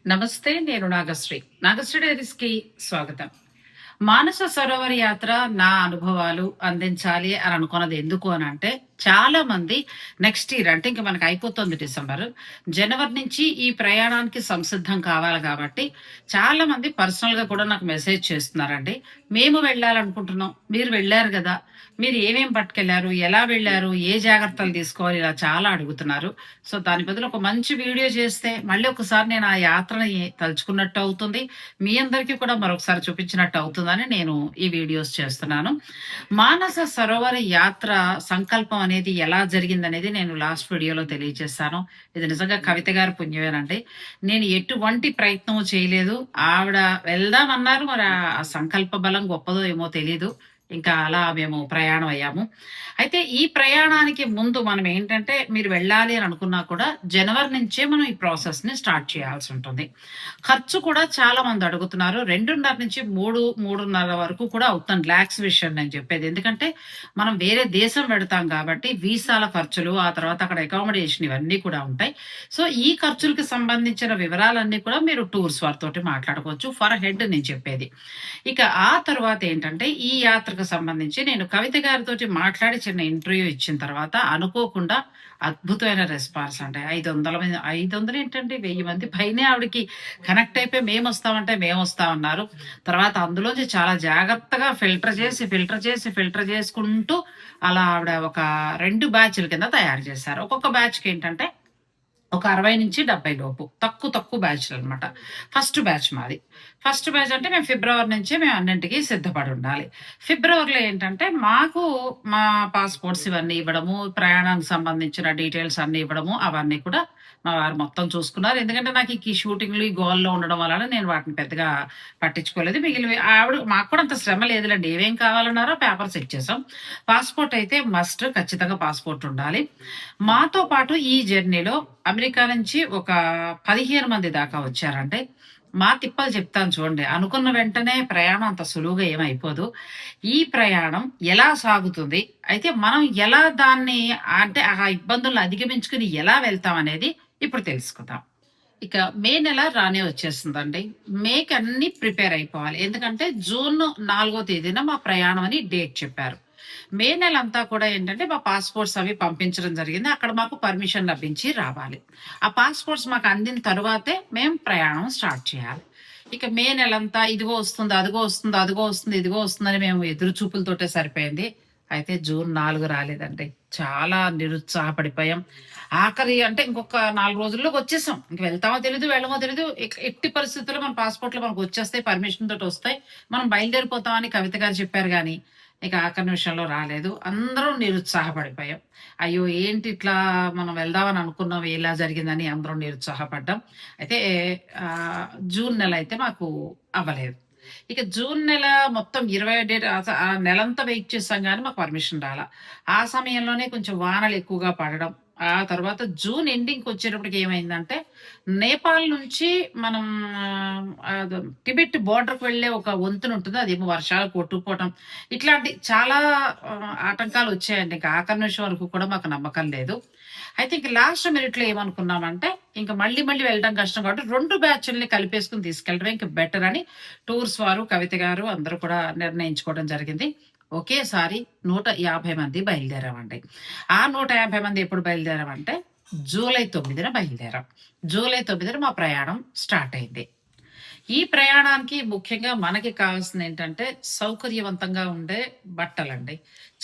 నమస్తే. నేను నాగశ్రీ. నాగశ్రీ డైరీస్‌కి స్వాగతం. మానస సరోవర్ యాత్ర నా అనుభవాలు అందించాలి అని అనుకున్నది ఎందుకు అనంటే, చాలా మంది నెక్స్ట్ ఇయర్ అంటే ఇంక మనకు అయిపోతుంది డిసెంబర్. జనవరి నుంచి ఈ ప్రయాణానికి సంసిద్ధం కావాలి కాబట్టి, చాలా మంది పర్సనల్‌గా కూడా నాకు మెసేజ్ చేస్తున్నారండి. మేము వెళ్ళాలనుకుంటున్నాం. మీరు వెళ్లారు గదా! మీరు ఏమేం పట్టుకెళ్లారు? ఎలా వెళ్లారు? ఏ జాగ్రత్తలు తీసుకోవాలి? ఇలా చాలా అడుగుతున్నారు. సో, దాని బదులు ఒక మంచి వీడియో చేస్తే మళ్ళీ ఒకసారి నేను ఆ యాత్రని తలుచుకున్నట్టు అవుతుంది. మీ అందరికీ కూడా మరొకసారి చూపించినట్టు అవుతుందని నేను ఈ వీడియోస్ చేస్తున్నాను. మానస సరోవర యాత్ర సంకల్పం అనేది ఎలా జరిగిందనేది నేను లాస్ట్ వీడియోలో తెలియజేశాను. ఇది నిజంగా కవిత గారి పుణ్యమేనండి. నేను ఎటువంటి ప్రయత్నం చేయలేదు. ఆవిడ వెళ్దామన్నారు. మరి ఆ సంకల్ప బలం గొప్పదో ఏమో తెలీదు. ఇంకా అలా మేము ప్రయాణం అయ్యాము. అయితే ఈ ప్రయాణానికి ముందు మనం ఏంటంటే, మీరు వెళ్ళాలి అని అనుకున్నా కూడా జనవరి నుంచే మనం ఈ ప్రాసెస్‌ని స్టార్ట్ చేయాల్సి ఉంటుంది. ఖర్చు కూడా చాలా మంది అడుగుతున్నారు. 2.5-3, 3.5 వరకు కూడా అవుతుంది లాక్స్ విషయం నేను చెప్పేది. ఎందుకంటే మనం వేరే దేశం వెడతాం కాబట్టి వీసాల ఖర్చులు, ఆ తర్వాత అక్కడ అకామిడేషన్ ఇవన్నీ కూడా ఉంటాయి. సో, ఈ ఖర్చులకి సంబంధించిన వివరాలన్నీ కూడా మీరు టూర్స్ వారితోటి మాట్లాడుకోవచ్చు. ఫర్ హెడ్ నేను చెప్పేది. ఇక ఆ తర్వాత ఏంటంటే, ఈ యాత్రకు సంబంధించి నేను కవిత గారితోటి మాట్లాడి చిన్న ఇంటర్వ్యూ ఇచ్చిన తర్వాత అనుకోకుండా అద్భుతమైన రెస్పాన్స్ అండి. 500 మంది 500 ఏంటండి 1000 మంది పైనే ఆవిడకి కనెక్ట్ అయిపోయి మేమొస్తామంటే మేమొస్తామన్నారు. తర్వాత అందులోంచి చాలా జాగ్రత్తగా ఫిల్టర్ చేసుకుంటూ అలా ఆవిడ ఒక 2 బ్యాచ్‌ల కింద తయారు చేశారు. ఒక్కొక్క బ్యాచ్‌కేంటంటే ఒక 60-70 లోపు. తక్కువ బ్యాచ్‌లనమాట. ఫస్ట్ బ్యాచ్ మాది. ఫస్ట్ బ్యాచ్ అంటే మేము ఫిబ్రవరి నుంచే మేము అన్నింటికి సిద్ధపడుండాలి. ఫిబ్రవరిలో ఏంటంటే మాకు మా పాస్‌పోర్ట్స్ ఇవన్నీ ఇవ్వడము, ప్రయాణానికి సంబంధించిన డీటెయిల్స్ అన్నీ ఇవ్వడము, అవన్నీ కూడా మా వారు మొత్తం చూసుకున్నారు. ఎందుకంటే నాకు ఈ షూటింగ్‌లు, ఈ గోలలో ఉండడం వలన నేను వాటిని పెద్దగా పట్టించుకోలేదు. మిగిలినవి ఆవిడ మాకు కూడా అంత శ్రమ లేదులెండి. ఏమేం కావాలన్నారో పేపర్స్ ఇచ్చేసాం. పాస్‌పోర్ట్ అయితే మస్ట్ ఖచ్చితంగా పాస్‌పోర్ట్ ఉండాలి. మాతో పాటు ఈ జర్నీలో అమెరికా నుంచి ఒక 15 మంది దాకా వచ్చారండి. మా తిప్పలు చెప్తాను చూడండి. అనుకున్న వెంటనే ప్రయాణం అంత సులువుగా ఏమైపోదు. ఈ ప్రయాణం ఎలా సాగుతుంది? అయితే మనం ఎలా దాన్ని అంటే ఆ ఇబ్బందులను అధిగమించుకొని ఎలా వెళ్తామనేది ఇప్పుడు తెలుసుకుందాం. ఇక మే నెల రానే వచ్చేస్తుందండి. మేకి అన్నీ ప్రిపేర్ అయిపోవాలి. ఎందుకంటే జూన్ 4 తేదీన మా ప్రయాణం అని డేట్ చెప్పారు. మే నెలంతా కూడా ఏంటంటే మా పాస్‌పోర్ట్స్ అవి పంపించడం జరిగింది. అక్కడ మాకు పర్మిషన్ లభించి రావాలి. ఆ పాస్‌పోర్ట్స్ మాకు అందిన తరువాతే మేము ప్రయాణం స్టార్ట్ చేయాలి. ఇక మే నెలంతా ఇదిగో వస్తుంది, అదిగో వస్తుంది, అదిగో వస్తుంది, ఇదిగో వస్తుందని మేము ఎదురు చూపులతోటే సరిపోయింది. అయితే జూన్ 4 రాలేదండి. చాలా నిరుత్సాహపడిపోయాం. ఆఖరి అంటే ఇంకొక 4 రోజుల్లో వచ్చేసాం. ఇంక వెళ్తామో తెలీదు, వెళ్ళమో తెలీదు. ఎట్టి పరిస్థితుల్లో మన పాస్‌పోర్ట్‌లు మనకొచ్చేస్తాయి. పర్మిషన్ తోటొస్తాయి. మనం బయలుదేరిపోతాం అని కవిత గారు చెప్పారు గానీ, ఇక ఆఖరి నిమిషంలో రాలేదు. అందరం నిరుత్సాహపడిపోయాం. అయ్యో! ఏంటి ఇట్లా మనం వెళ్దామని అనుకున్నాం. ఇలా జరిగిందని అందరం నిరుత్సాహపడ్డాం. అయితే జూన్ నెల అయితే మాకు అవ్వలేదు. ఇక జూన్ నెల మొత్తం 20 డేట్ ఆ నెలంతా వెయిట్ చేసాం గానీ మాకు పర్మిషన్ రాలా. ఆ సమయంలోనే కొంచెం వానలు ఎక్కువగా పడడం. ఆ తర్వాత జూన్ ఎండింగ్‌కొచ్చేటప్పటికి ఏమైందంటే, నేపాల్ నుంచి మనం టిబెట్ బోర్డర్‌కి వెళ్ళే ఒక వంతెనుంటుంది. అదేమో వర్షాలు కొట్టుకుపోవటం. ఇట్లాంటి చాలా ఆటంకాలొచ్చాయండి. ఇంక ఆఖరి నిమిషం వరకు కూడా మాకు నమ్మకం లేదు. అయితే ఇంక లాస్ట్ మినిట్‌లో ఏమనుకున్నామంటే, ఇంక మళ్ళీ వెళ్ళడం కష్టం కాబట్టి 2 బ్యాచుల్ని కలిపేసుకొని తీసుకెళ్ళడమే ఇంక బెటర్ అని టూర్స్ వారు, కవిత గారు అందరూ కూడా నిర్ణయించుకోవడం జరిగింది. ఒకేసారి 150 మంది బయలుదేరామండి. ఆ 150 మంది ఎప్పుడు బయలుదేరామంటే, జూలై 9న బయలుదేరాం. జూలై 9న మా ప్రయాణం స్టార్ట్ అయింది. ఈ ప్రయాణానికి ముఖ్యంగా మనకి కావాల్సిందేంటంటే, సౌకర్యవంతంగా ఉండే బట్టలండి.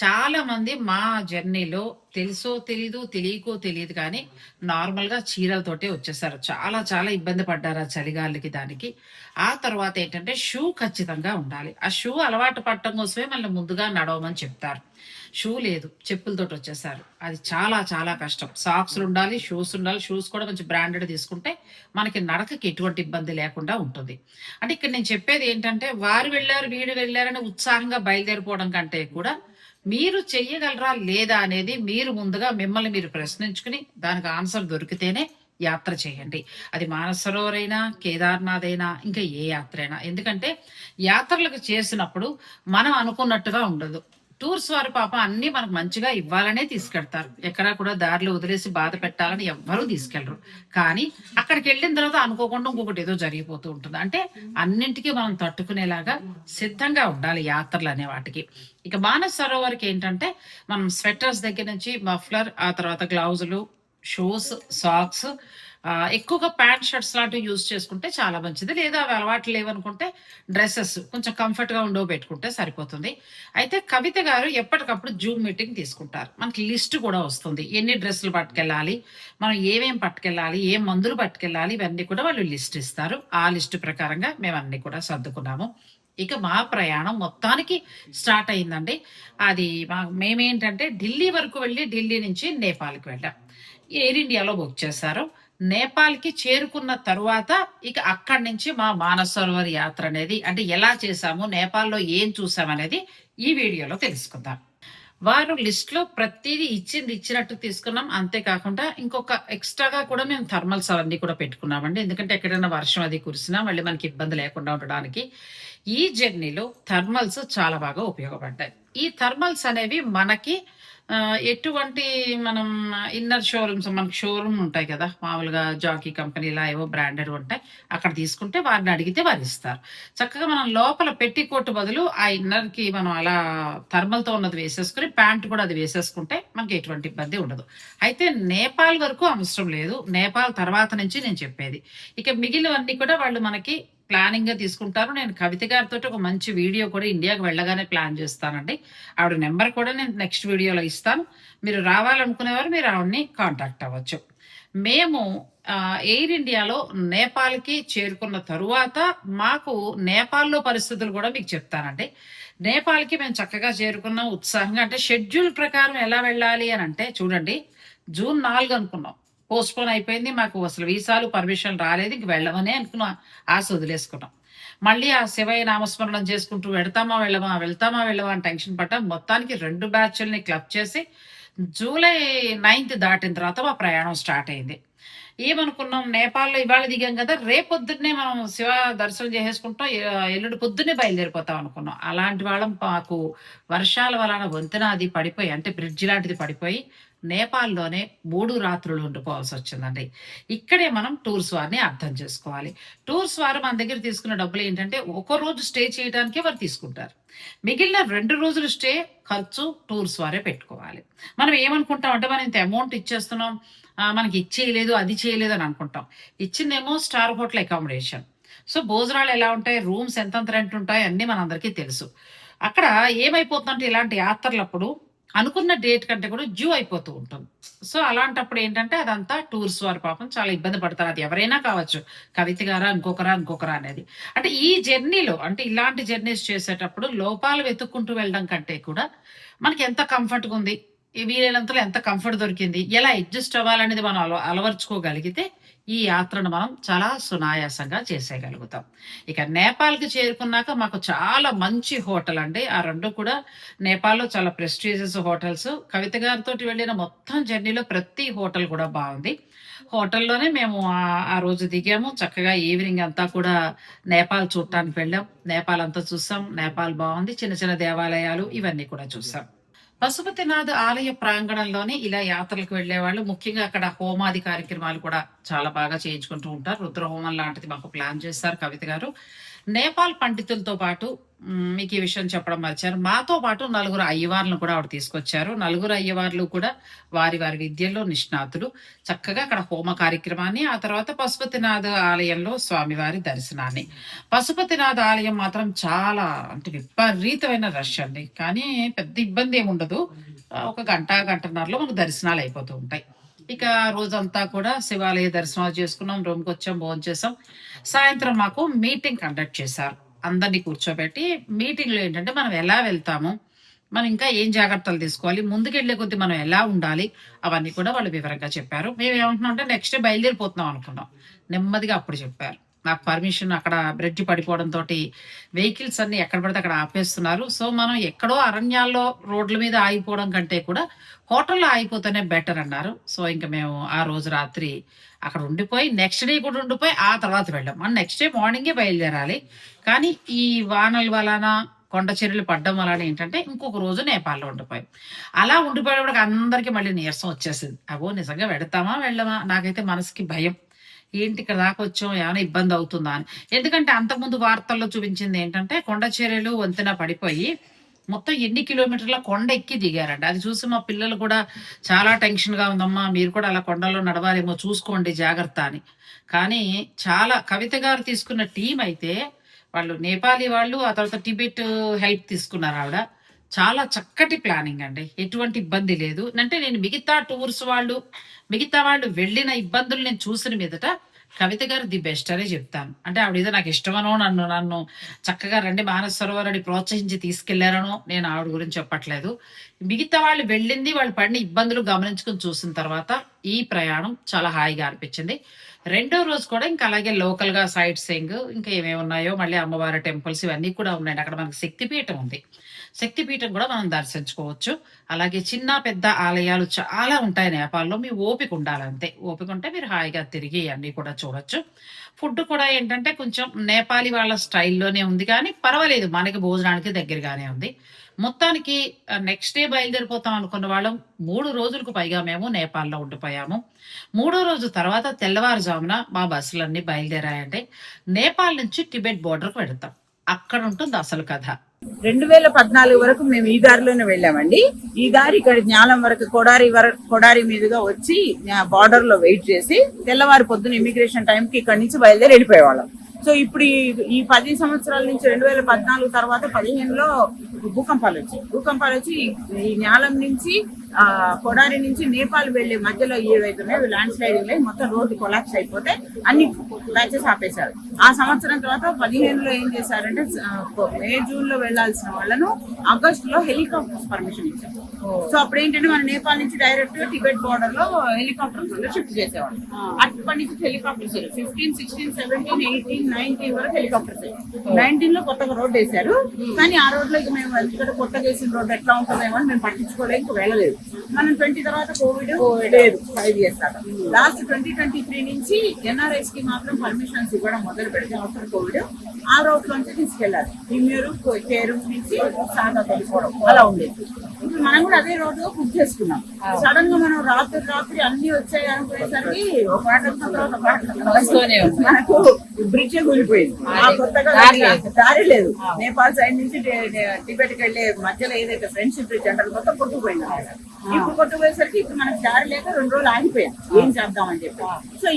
చాలా మంది మా జర్నీలో తెలుసో తెలీదో, తెలియకో తెలీదు కానీ నార్మల్‌గా చీరలతోటే వచ్చేసారు. చాలా ఇబ్బంది పడ్డారు ఆ చలిగాలికి దానికి. ఆ తర్వాత ఏంటంటే షూ ఖచ్చితంగా ఉండాలి. ఆ షూ అలవాటు పడటం కోసమే మనల్ని ముందుగా నడవమని చెప్తారు. షూ లేదు. చెప్పులతోటొచ్చేసారు. అది చాలా కష్టం. సాక్సులుండాలి, షూస్ ఉండాలి. షూస్ కూడా కొంచెం బ్రాండెడ్ తీసుకుంటే మనకి నడకకి ఎటువంటి ఇబ్బంది లేకుండా ఉంటుంది. అంటే ఇక్కడ నేను చెప్పేది ఏంటంటే, వారు వెళ్లారు, వీరు వెళ్లారని ఉత్సాహంగా బయలుదేరిపోవడం కంటే కూడా, మీరు చెయ్యగలరా? లేదా? అనేది మీరు ముందుగా మిమ్మల్ని మీరు ప్రశ్నించుకుని, దానికి ఆన్సర్ దొరికితేనే యాత్ర చేయండి. అది మానస సరోవర్ అయినా, కేదార్‌నాథ్ అయినా, ఇంకా ఏ యాత్ర అయినా. ఎందుకంటే, యాత్రలకు చేసినప్పుడు మనం అనుకున్నట్టుగా ఉండదు. టూర్స్ వారు పాపం అన్ని మనకు మంచిగా ఇవ్వాలనే తీసుకెళ్తారు. ఎక్కడా కూడా దారిలో వదిలేసి బాధ పెట్టాలని ఎవ్వరూ తీసుకెళ్లరు. కానీ అక్కడికి వెళ్ళిన తర్వాత అనుకోకుండా ఇంకొకటి ఏదో జరిగిపోతూ ఉంటుంది. అంటే అన్నింటికి మనం తట్టుకునేలాగా సిద్ధంగా ఉండాలి యాత్రలు అనే వాటికి. ఇక మానస్ సరోవర్కి ఏంటంటే మనం స్వెటర్స్ దగ్గర నుంచి మఫ్లర్, ఆ తర్వాత గ్లౌజులు, షూస్, సాక్స్, ఎక్కువగా ప్యాంట్ షర్ట్స్ లాంటివి యూజ్ చేసుకుంటే చాలా మంచిది. లేదా అవి అలవాట్లు లేవనుకుంటే డ్రెస్సెస్ కొంచెం కంఫర్ట్‌గా ఉండేవి పెట్టుకుంటే సరిపోతుంది. అయితే కవిత గారు ఎప్పటికప్పుడు జూమ్ మీటింగ్ తీసుకుంటారు. మనకి లిస్ట్ కూడా వస్తుంది. ఎన్ని డ్రెస్సులు పట్టుకెళ్ళాలి, మనం ఏమేం పట్టుకెళ్ళాలి, ఏం మందులు పట్టుకెళ్ళాలి, ఇవన్నీ కూడా వాళ్ళు లిస్ట్ ఇస్తారు. ఆ లిస్ట్ ప్రకారంగా మేమన్నీ కూడా సర్దుకున్నాము. ఇక మా ప్రయాణం మొత్తానికి స్టార్ట్ అయిందండి. అది మేమేంటంటే ఢిల్లీ వరకు వెళ్ళి ఢిల్లీ నుంచి నేపాల్‌కి వెళ్ళాం. ఎయిర్ ఇండియాలో బుక్ చేశారు. నేపాల్‌కి చేరుకున్న తరువాత ఇక అక్కడి నుంచి మా మానస్ సరోవర్ యాత్ర అనేది అంటే ఎలా చేశాము, నేపాల్‌లో ఏం చూసామనేది ఈ వీడియోలో తెలుసుకుందాం. వారు లిస్ట్‌లో ప్రతీదీ ఇచ్చింది ఇచ్చినట్టు తీసుకున్నాం. అంతే కాకుండా ఇంకొక ఎక్స్‌ట్రాగా కూడా మేము థర్మల్స్ అవన్నీ కూడా పెట్టుకున్నామండి. ఎందుకంటే ఎక్కడైనా వర్షం అది కురిసినా మళ్ళీ మనకి ఇబ్బంది లేకుండా ఉండడానికి. ఈ జర్నీలో థర్మల్స్ చాలా బాగా ఉపయోగపడ్డాయి. ఈ థర్మల్స్ అనేవి మనకి ఎటువంటి మనం ఇన్నర్ షోరూమ్స్ మనకు షోరూమ్ ఉంటాయి కదా! మామూలుగా జాకీ కంపెనీలా ఏవో బ్రాండెడ్ ఉంటాయి. అక్కడ తీసుకుంటే వారిని అడిగితే వారిస్తారు. చక్కగా మనం లోపల పెట్టికోట్ బదులు ఆ ఇన్నర్‌కి మనం అలా థర్మల్‌తో ఉన్నది వేసేసుకొని ప్యాంట్ కూడా అది వేసేసుకుంటే మనకి ఎటువంటి ఇబ్బంది ఉండదు. అయితే నేపాల్ వరకు అవసరం లేదు. నేపాల్ తర్వాత నుంచి నేను చెప్పేది. ఇక మిగిలినవన్నీ కూడా వాళ్ళు మనకి ప్లానింగ్‌గా తీసుకుంటారు. నేను కవిత గారితోటి ఒక మంచి వీడియో కూడా ఇండియాకి వెళ్ళగానే ప్లాన్ చేస్తానండి. ఆవిడ నంబర్ కూడా నేను నెక్స్ట్ వీడియోలో ఇస్తాను. మీరు రావాలనుకునేవారు మీరు ఆవిడని కాంటాక్ట్ అవ్వచ్చు. మేము ఎయిర్ ఇండియాలో నేపాల్‌కి చేరుకున్న తరువాత మాకు నేపాల్‌లో పరిస్థితులు కూడా మీకు చెప్తానండి. నేపాల్‌కి మేము చక్కగా చేరుకున్నాం ఉత్సాహంగా. అంటే షెడ్యూల్ ప్రకారం ఎలా వెళ్ళాలి అనంటే చూడండి, జూన్ 4 అనుకున్నాం. పోస్ట్‌పోన్ అయిపోయింది. మాకు అసలు వీసాలు, పర్మిషన్‌లు రాలేదు. ఇంక వెళ్ళమనే అనుకున్న ఆశ వదిలేసుకున్నాం. మళ్ళీ ఆ శివయ్య నామస్మరణం చేసుకుంటూ వెడతామా వెళ్ళమా, వెళ్తామా వెళ్ళమా అని టెన్షన్ పడ్డాం. మొత్తానికి 2 బ్యాచ్‌లని క్లబ్ చేసి జూలై 9 దాటిన తర్వాత మా ప్రయాణం స్టార్ట్ అయింది. ఏమనుకున్నాం నేపాల్‌లో ఇవాళ దిగాం కదా! రేపొద్దున్నే మనం శివ దర్శనం చేసేసుకుంటాం. ఎల్లుండి పొద్దున్నే బయలుదేరిపోతాం అనుకున్నాం. అలాంటి వాళ్ళం మాకు వర్షాల వలన వంతెన అది పడిపోయి అంటే బ్రిడ్జ్ లాంటిది పడిపోయి నేపాల్‌లోనే 3 రాత్రులు ఉండిపోవాల్సొచ్చిందండి. ఇక్కడే మనం టూర్స్ వారిని అర్థం చేసుకోవాలి. టూర్స్ వారు మన దగ్గర తీసుకున్న డబ్బులేంటంటే, ఒక రోజు స్టే చేయడానికే వారు తీసుకుంటారు. మిగిలిన 2 రోజులు స్టే ఖర్చు టూర్స్ వారే పెట్టుకోవాలి. మనం ఏమనుకుంటాం అంటే, మనం ఇంత అమౌంట్ ఇచ్చేస్తున్నాం, మనకి ఇది చేయలేదు, అది చేయలేదు అని అనుకుంటాం. ఇచ్చిందేమో స్టార్ హోటల్ అకామిడేషన్. సో, భోజనాలు ఎలా ఉంటాయి, రూమ్స్ ఎంతెంత రెంట్ ఉంటాయి అన్నీ మనందరికీ తెలుసు. అక్కడ ఏమైపోతుందంటే ఇలాంటి యాత్రలప్పుడు అనుకున్న డేట్ కంటే కూడా డ్యూ అయిపోతూ ఉంటుంది. సో, అలాంటప్పుడు ఏంటంటే అదంతా టూర్స్ వారు పాపం చాలా ఇబ్బంది పడతారు. అది ఎవరైనా కావచ్చు. కవిత గారా, ఇంకొకరా అనేది. అంటే ఈ జర్నీలో అంటే ఇలాంటి జర్నీస్ చేసేటప్పుడు లోపాలు వెతుక్కుంటూ వెళ్ళడం కంటే కూడా మనకి ఎంత కంఫర్ట్‌గా ఉంది, వీలైనంతలో ఎంత కంఫర్ట్ దొరికింది, ఎలా అడ్జస్ట్ అవ్వాలనేది మనం అలవరుచుకోగలిగితే ఈ యాత్రను మనం చాలా సునాయాసంగా చేసేయగలుగుతాం. ఇక నేపాల్‌కి చేరుకున్నాక మాకు చాలా మంచి హోటల్ అండి. ఆ 2 కూడా నేపాల్‌లో చాలా ప్రెస్టీజియస్ హోటల్స్. కవిత గారితోటి వెళ్ళిన మొత్తం జర్నీలో ప్రతి హోటల్ కూడా బావుంది. హోటల్‌లోనే మేము ఆ రోజు దిగాము. చక్కగా ఈవినింగ్ అంతా కూడా నేపాల్ చూడటానికి వెళ్ళాం. నేపాల్ అంతా చూసాం. నేపాల్ బావుంది. చిన్న చిన్న దేవాలయాలు ఇవన్నీ కూడా చూసాం. పశుపతినాథ్ ఆలయ ప్రాంగణంలోనే ఇలా యాత్రలకు వెళ్ళేవాళ్ళు. ముఖ్యంగా అక్కడ హోమాది కార్యక్రమాలు కూడా చాలా బాగా చేయించుకుంటూ ఉంటారు. రుద్రహోమం లాంటిది మాకు ప్లాన్ చేశారు కవిత గారు. నేపాల్ పండితులతో పాటు మీకు ఈ విషయం చెప్పడం మర్చాను. మాతో పాటు నలుగురు అయ్యవార్లను కూడా ఆవిడ తీసుకొచ్చారు. నలుగురు అయ్యవార్లు కూడా వారి వారి విద్యల్లో నిష్ణాతులు. చక్కగా అక్కడ హోమ కార్యక్రమాన్ని, ఆ తర్వాత పశుపతినాథ్ ఆలయంలో స్వామివారి దర్శనాన్ని. పశుపతినాథ్ ఆలయం మాత్రం చాలా అంటే విపరీతమైన రష్ అండి. కానీ పెద్ద ఇబ్బంది ఏముండదు. ఒక గంట, గంటన్నరలో మనకు దర్శనాలు అయిపోతూ ఉంటాయి. ఇక రోజంతా కూడా శివాలయ దర్శనాలు చేసుకున్నాం. రూమ్‌కొచ్చాం, భోంచేసాం. సాయంత్రం మాకు మీటింగ్ కండక్ట్ చేశారు. అందరిని కూర్చోబెట్టి మీటింగ్‌లో ఏంటంటే మనం ఎలా వెళ్తాము, మనం ఇంకా ఏం జాగ్రత్తలు తీసుకోవాలి, ముందుకెళ్ళే కొద్దీ మనం ఎలా ఉండాలి, అవన్నీ కూడా వాళ్ళు వివరంగా చెప్పారు. మేమేమంటున్నాం అంటే నెక్స్ట్ డే బయలుదేరిపోతున్నాం అనుకున్నాం. నెమ్మదిగా అప్పుడు చెప్పారు. నాకు పర్మిషన్ అక్కడ బ్రిడ్జ్ పడిపోవడంతోటి వెహికల్స్ అన్నీ ఎక్కడ పడితే అక్కడ ఆపేస్తున్నారు. సో, మనం ఎక్కడో అరణ్యాల్లో రోడ్ల మీద ఆగిపోవడం కంటే కూడా హోటల్‌లో ఆగిపోతేనే బెటర్ అన్నారు. సో, ఇంక మేము ఆ రోజు రాత్రి అక్కడ ఉండిపోయి నెక్స్ట్ డే కూడా ఉండిపోయి ఆ తర్వాత వెళ్ళాం. నెక్స్ట్ డే మార్నింగే బయలుదేరాలి. కానీ ఈ వానల వలన కొండ చర్యలు పడ్డం వలన ఏంటంటే ఇంకొక రోజు నేపాల్లో ఉండిపోయాం. అలా ఉండిపోయేటప్పటికి అందరికీ మళ్ళీ నీరసం వచ్చేసింది. అగో నిజంగా వెడతామా వెళ్ళమా? నాకైతే మనసుకి భయం. ఏంటి ఇక్కడ దాకా వచ్చాం ఏమైనా ఇబ్బంది అవుతుందా అని. ఎందుకంటే అంతకుముందు వార్తల్లో చూపించింది ఏంటంటే కొండ చర్యలు వంతెన పడిపోయి మొత్తం ఎన్ని కిలోమీటర్ల కొండ ఎక్కి దిగారంట. అది చూసి మా పిల్లలు కూడా చాలా టెన్షన్‌గా ఉందమ్మా మీరు కూడా అలా కొండల్లో నడవాలేమో చూసుకోండి జాగ్రత్త అని. కానీ చాలా కవిత గారు తీసుకున్న టీమ్ అయితే వాళ్ళు నేపాలీ వాళ్ళు, ఆ తర్వాత టిబెట్ హెల్ప్ తీసుకున్నారావిడ. చాలా చక్కటి ప్లానింగ్ అండి. ఎటువంటి ఇబ్బంది లేదు. అంటే నేను మిగతా టూర్స్ వాళ్ళు, మిగతా వాళ్ళు వెళ్ళిన ఇబ్బందులు నేను చూసిన మీదట కవిత గారు ది బెస్ట్ అనే చెప్తాను. అంటే ఆవిడేదో నాకు ఇష్టమనో, నన్ను నన్ను చక్కగా రండి మానస సరోవర్ అని ప్రోత్సహించి తీసుకెళ్లారనో నేను ఆవిడ గురించి చెప్పట్లేదు. మిగతా వాళ్ళు వెళ్ళింది, వాళ్ళు పడిన ఇబ్బందులు గమనించుకొని చూసిన తర్వాత ఈ ప్రయాణం చాలా హాయిగా అనిపించింది. రెండో రోజు కూడా ఇంకా అలాగే లోకల్ గా సైట్ సీయింగ్ ఇంకా ఏమేమి ఉన్నాయో మళ్ళీ అమ్మవారి టెంపుల్స్ ఇవన్నీ కూడా ఉన్నాయండి. అక్కడ మనకి శక్తిపీఠం ఉంది. శక్తిపీఠం కూడా మనం దర్శించుకోవచ్చు. అలాగే చిన్న పెద్ద ఆలయాలు చాలా ఉంటాయి నేపాల్లో. మీ ఓపిక ఉండాలి అంతే. ఓపిక ఉంటే మీరు హాయిగా తిరిగి అన్నీ కూడా చూడొచ్చు. ఫుడ్ కూడా ఏంటంటే కొంచెం నేపాలీ వాళ్ళ స్టైల్‌లోనే ఉంది కానీ పర్వాలేదు. మనకి భోజనానికి దగ్గరగానే ఉంది. మొత్తానికి నెక్స్ట్ డే బయలుదేరిపోతాం అనుకున్న వాళ్ళం 3 రోజులకు పైగా మేము నేపాల్‌లో ఉండిపోయాము. మూడో రోజు తర్వాత తెల్లవారుజామున మా బస్సులన్నీ బయలుదేరాయండి. నేపాల్ నుంచి టిబెట్ బోర్డర్‌కి వెడతాం. అక్కడ ఉంటుంది అసలు కథ. 2014 వరకు మేము ఈ దారిలోనే వెళ్ళామండి. ఈ దారి ఇక్కడ జ్ఞానం వరకు కొడారి మీదుగా వచ్చి బార్డర్ లో వెయిట్ చేసి తెల్లవారి పొద్దున ఇమిగ్రేషన్ టైం కి ఇక్కడ నుంచి బయలుదేరి వెళ్ళిపోయేవాళ్ళం. సో ఇప్పుడు ఈ 10 సంవత్సరాల నుంచి 2014 తర్వాత 15లో భూకంపాలు వచ్చి ఈ న్యాలం నుంచి కొడారి నుంచి నేపాల్ వెళ్లే మధ్యలో ఏవైతున్నాయో ల్యాండ్ స్లైడింగ్ అయి మొత్తం రోడ్డు కొలాప్స్ అయిపోతే అన్ని బ్యాచెస్ ఆపేశారు. ఆ సంవత్సరం తర్వాత 15లో ఏం చేశారంటే మే జూన్ లో వెళ్లాల్సిన వాళ్ళను ఆగస్టులో హెలికాప్టర్స్ పర్మిషన్ ఇచ్చారు. సో అప్పుడు ఏంటంటే మన నేపాల్ నుంచి డైరెక్ట్ టిబెట్ బోర్డర్ లో హెలికాప్టర్స్ షిఫ్ట్ చేసేవాళ్ళు. అప్పటి నుంచి హెలికాప్టర్స్ 15, 16, 17, 18, 19 వరకు హెలికాప్టర్స్. 19 లో కొత్తగా రోడ్ వేశారు. కానీ ఆ రోడ్ లో ఇక మేము ఇక్కడ కొత్తగా వేసిన రోడ్ ఎట్లా ఉంటుందేమో అని మేము పట్టించుకోలేక వెళ్ళలేదు. మనం 20 తర్వాత కోవిడ్ లేదు 5 years దాకా. లాస్ట్ 2023 నుంచి ఎన్ఆర్ఐస్ కి మాత్రం పర్మిషన్స్ ఇవ్వడం మొదలు పెడితే ఆఫ్టర్ కోవిడ్ ఆ రోడ్ నుంచి తీసుకెళ్లారు. ఇమ్మేరు కేరు నుంచి సాగా వెళ్ళిపోవడం అలా ఉండేది. ఇప్పుడు మనం కూడా అదే రోడ్డు బుక్ చేసుకున్నాం. సడన్ గా మనం రాత్రి అన్ని వచ్చాయి అనుకునేసరికి ఒక మనకు బ్రిడ్జ్ కూలిపోయింది. కొత్తగా దారి లేదు. నేపాల్ సైడ్ నుంచి టిబెట్ కి వెళ్లే మధ్యలో ఏదైతే ఫ్రెండ్షిప్ బ్రిడ్జ్ అంటారు మొత్తం కొట్టుకుపోయింది. ఇప్పుడు కొట్టుకుపోయేసరికి ఇప్పుడు మనకి దారి లేక 2 రోజులు ఆగిపోయాం ఏం చేద్దామని చెప్పి. సో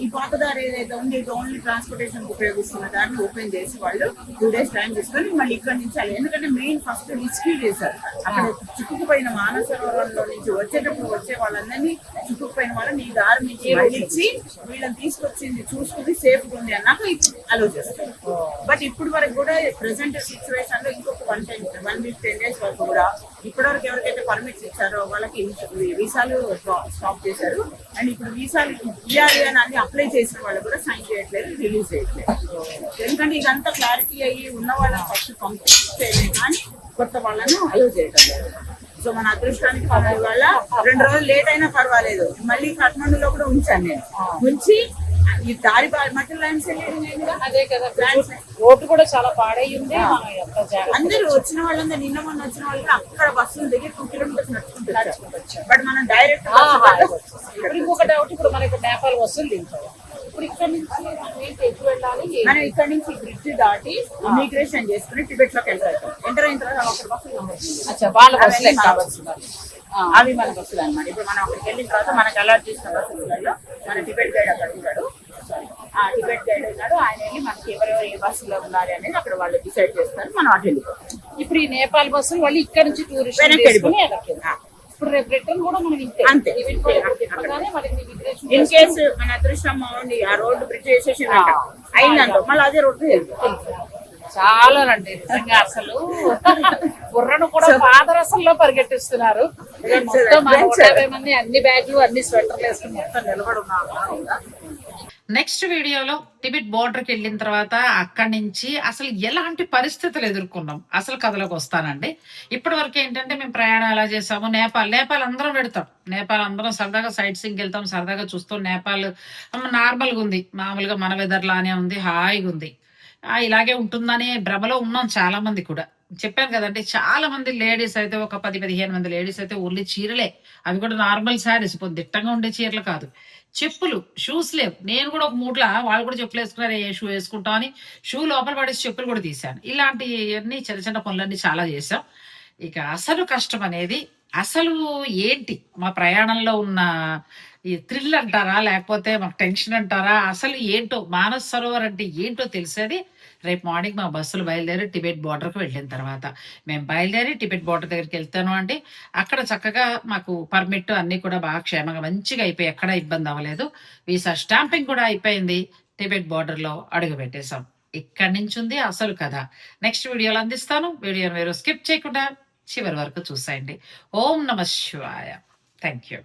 ఈ పాత దారి ఏదైతే ఉంది ఇది ఓన్లీ ట్రాన్స్పోర్టేషన్ ఉపయోగిస్తున్న దారిని ఓపెన్ చేసి వాళ్ళు 2 days టైం తీసుకొని మళ్ళీ ఇక్కడ నుంచి ఎందుకంటే మెయిన్ ఫస్ట్ రెస్క్యూ చేశారు. అక్కడ చిక్కుకుపోయిన మానసరోవరంలో నుంచి వచ్చే వాళ్ళందరినీ చిక్కుకుపోయిన వాళ్ళని ఈ దారి నుంచి మళ్ళించి వీళ్ళని తీసుకొచ్చింది చూసుకుని సేఫ్ ఉంది అన్నాక అలో చేస్తారు. బట్ ఇప్పుడు వరకు కూడా ప్రెసెంట్ సిచ్యువేషన్ లో ఇంకొక 1 week 10 days వరకు కూడా ఇప్పటివరకు ఎవరికైతే పర్మిట్స్ ఇచ్చారో వాళ్ళకి వీసాలు స్టాప్ చేశారు. అండ్ ఇప్పుడు వీసాలు ఇవ్వాలి అని అప్లై చేసిన వాళ్ళు కూడా సైన్ చేయట్లేదు, రిలీజ్ చేయట్లేదు. ఎందుకంటే ఇదంతా క్లారిటీ అయ్యి ఉన్న వాళ్ళని ఫస్ట్ పంపిస్తేనే కానీ కొత్త వాళ్ళను అలో చేయటం లేదు. సో మన అదృష్టానికి వాళ్ళ 2 రోజులు లేట్ అయినా పర్వాలేదు. మళ్ళీ కాఠ్మండూలో కూడా ఉంచాను నేను. ఉంచి ఈ దారి మధ్యలో అదే కదా రోడ్డు కూడా చాలా పాడైంది. అందరూ వచ్చిన వాళ్ళందరూ నిన్న మొన్న వచ్చిన వాళ్ళు అక్కడ బస్సులు దిగి 2 kilometers నడుచుకుంటారు. బట్ మనం డైరెక్ట్ ఇంకొక డౌట్, ఇప్పుడు మనకి నేపాల్ వస్తుంది ఇప్పుడు ఇక్కడ నుంచి మనం ఇక్కడ నుంచి బ్రిడ్జ్ దాటి ఇమిగ్రేషన్ చేసుకుని టిబెట్ లోకి వెళ్తాం. ఎంటర్ అయిన తర్వాత వాళ్ళ బస్సులు అవి మన బస్సులు అనమాట. ఇప్పుడు మనం అక్కడికి వెళ్ళిన తర్వాత మనకి అలాట్ చేసిన బస్సులలో మన టిబెట్ గైడ్ అక్కడ ఉంటాడు. ఆ టిబెట్ గైడ్ ఉన్నాడు. ఆయన వెళ్ళి మనకి ఎవరెవరు ఏ బస్సులో ఉన్నారు అనేది అక్కడ వాళ్ళు డిసైడ్ చేస్తారు. మనం అటు వెళ్ళిపోతాం. ఇప్పుడు ఈ నేపాల్ బస్సులు వాళ్ళు ఇక్కడ నుంచి టూరిస్ట్ ఇప్పుడు రేపు రిటర్న్ కూడా మనం అంతే. ఇన్ కేసు మన అదృష్టం ఆ రోడ్డు బ్రిడ్జ్ వేసేసి అయిందంట మళ్ళీ అదే రోడ్డు వెళ్తాం. చాలా రండి నిజంగా అసలు బుర్రను కూడా పాదరసంలో పరిగెట్టిస్తున్నారు. మొత్తం 150 మంది అన్ని బ్యాగులు అన్ని స్వెటర్లు వేసుకుని మొత్తం నిలబడి ఉన్నారు. నెక్స్ట్ వీడియోలో టిబెట్ బోర్డర్కి వెళ్ళిన తర్వాత అక్కడి నుంచి అసలు ఎలాంటి పరిస్థితులు ఎదుర్కొన్నాం అసలు కథలోకి వస్తానండి. ఇప్పటి వరకు ఏంటంటే మేము ప్రయాణం ఎలా చేసాము, నేపాల్ అందరం పెడతాం. నేపాల్ అందరం సరదాగా సైట్ సీయింగ్కి వెళ్తాం, సరదాగా చూస్తాం. నేపాల్ నార్మల్గా ఉంది, మామూలుగా మన వెదర్ లానే ఉంది, హాయిగా ఉంది. ఇలాగే ఉంటుందనే భ్రమలో ఉన్నాం చాలా మంది కూడా. చెప్పాను కదండి, చాలా మంది లేడీస్ అయితే ఒక 10-15 మంది లేడీస్ అయితే ఓన్లీ చీరలే, అవి కూడా నార్మల్ శారీస్, దిట్టంగా ఉండే చీరలు కాదు. చెప్పులు, షూస్ లేవు. నేను కూడా ఒక మూట్ల వాళ్ళు కూడా చెప్పులు వేసుకున్నారు, ఏ షూ వేసుకుంటాం అని షూ లోపల పడేసి చెప్పులు కూడా తీశాను. ఇలాంటివన్నీ చిన్న చిన్న పనులన్నీ చాలా చేశాం. ఇక అసలు కష్టం అనేది అసలు ఏంటి, మా ప్రయాణంలో ఉన్న ఈ థ్రిల్ అంటారా, లేకపోతే మాకు టెన్షన్ అంటారా, అసలు ఏంటో మానస్ సరోవర్ అంటే ఏంటో తెలిసేది రేపు మార్నింగ్ మా బస్సులు బయలుదేరి టిబెట్ బార్డర్కి వెళ్ళిన తర్వాత. మేము బయలుదేరి టిబెట్ బార్డర్ దగ్గరికి వెళ్తాను అండి. అక్కడ చక్కగా మాకు పర్మిట్ అన్ని కూడా బాగా క్షేమంగా మంచిగా అయిపోయి, ఎక్కడ ఇబ్బంది అవ్వలేదు. వీసా స్టాంపింగ్ కూడా అయిపోయింది. టిబెట్ బార్డర్లో అడుగు పెట్టేశాం. ఇక్కడి నుంచి ఉంది అసలు కథ. నెక్స్ట్ వీడియోలో అందిస్తాను. వీడియోని మీరు స్కిప్ చేయకుండా చివరి వరకు చూసేయండి. ఓం నమ శివాయ. Thank you.